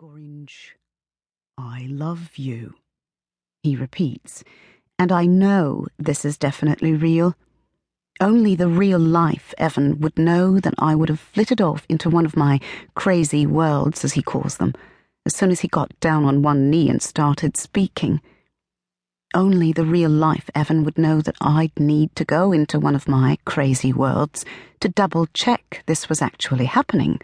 Gorringe, I love you, he repeats, and I know this is definitely real. Only the real-life Evan would know that I would have flitted off into one of my crazy worlds, as he calls them, as soon as he got down on one knee and started speaking. Only the real-life Evan would know that I'd need to go into one of my crazy worlds to double-check this was actually happening.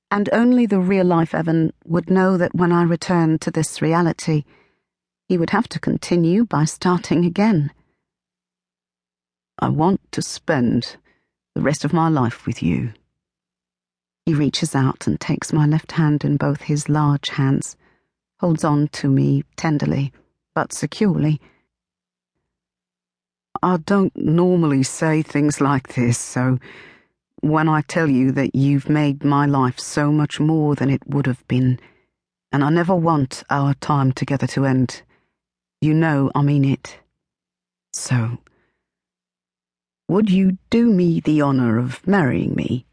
And only the real-life Evan would know that when I returned to this reality, he would have to continue by starting again. I want to spend the rest of my life with you. He reaches out and takes my left hand in both his large hands, holds on to me tenderly, but securely. I don't normally say things like this, so when I tell you that you've made my life so much more than it would have been, and I never want our time together to end, you know I mean it. So, would you do me the honor of marrying me?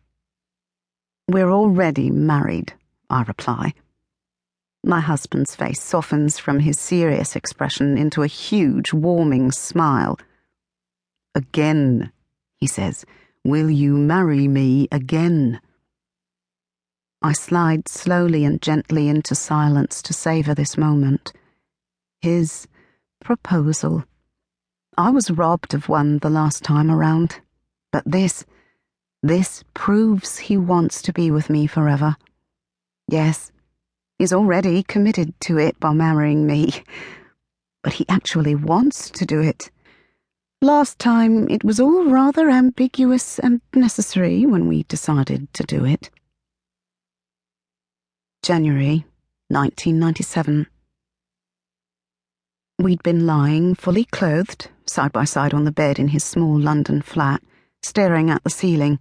We're already married, I reply. My husband's face softens from his serious expression into a huge, warming smile. Again, he says, will you marry me again? I slide slowly and gently into silence to savor this moment. His proposal. I was robbed of one the last time around, but this proves he wants to be with me forever. Yes, he's already committed to it by marrying me, but he actually wants to do it. Last time, it was all rather ambiguous and necessary when we decided to do it. January 1997. We'd been lying, fully clothed, side by side on the bed in his small London flat, staring at the ceiling.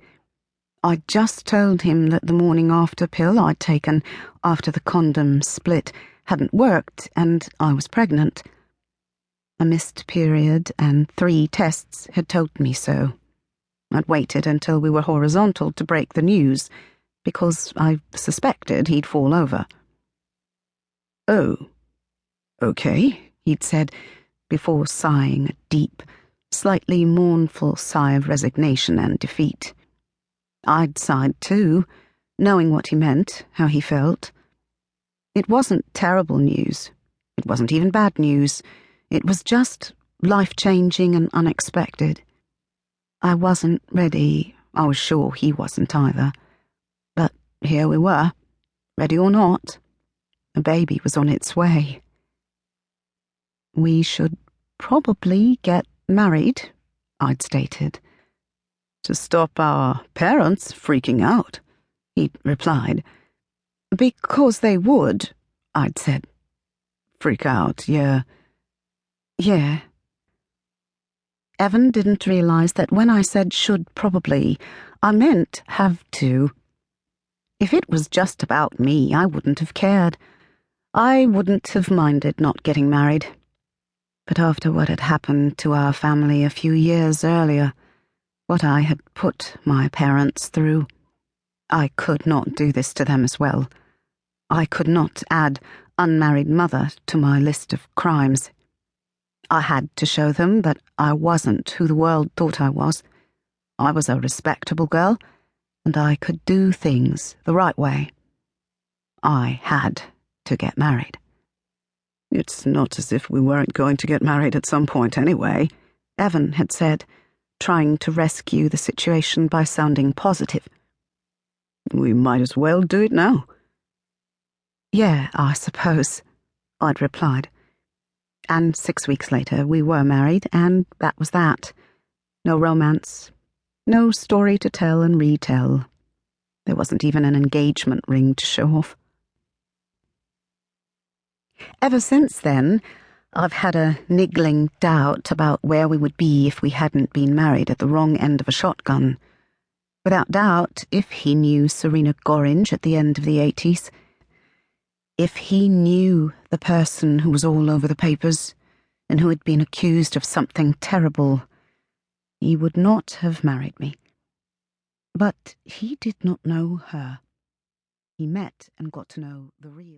I'd just told him that the morning after pill I'd taken after the condom split hadn't worked, and I was pregnant. A missed period and 3 tests had told me so. I'd waited until we were horizontal to break the news, because I suspected he'd fall over. Oh, okay, he'd said, before sighing a deep, slightly mournful sigh of resignation and defeat. I'd sighed too, knowing what he meant, how he felt. It wasn't terrible news. It wasn't even bad news. It was just life-changing and unexpected. I wasn't ready. I was sure he wasn't either. But here we were, ready or not. A baby was on its way. We should probably get married, I'd stated. To stop our parents freaking out, he'd replied. Because they would, I'd said. Freak out, yeah. Yeah. Evan didn't realize that when I said should probably, I meant have to. If it was just about me, I wouldn't have cared. I wouldn't have minded not getting married. But after what had happened to our family a few years earlier, what I had put my parents through, I could not do this to them as well. I could not add unmarried mother to my list of crimes. I had to show them that I wasn't who the world thought I was. I was a respectable girl, and I could do things the right way. I had to get married. It's not as if we weren't going to get married at some point anyway, Evan had said, trying to rescue the situation by sounding positive. We might as well do it now. Yeah, I suppose, I'd replied. And 6 weeks later we were married, and that was that. No romance, no story to tell and retell. There wasn't even an engagement ring to show off. Ever since then, I've had a niggling doubt about where we would be if we hadn't been married at the wrong end of a shotgun. Without doubt, if he knew Serena Gorringe at the end of the 80s, if he knew the person who was all over the papers and who had been accused of something terrible, he would not have married me. But he did not know her. He met and got to know the real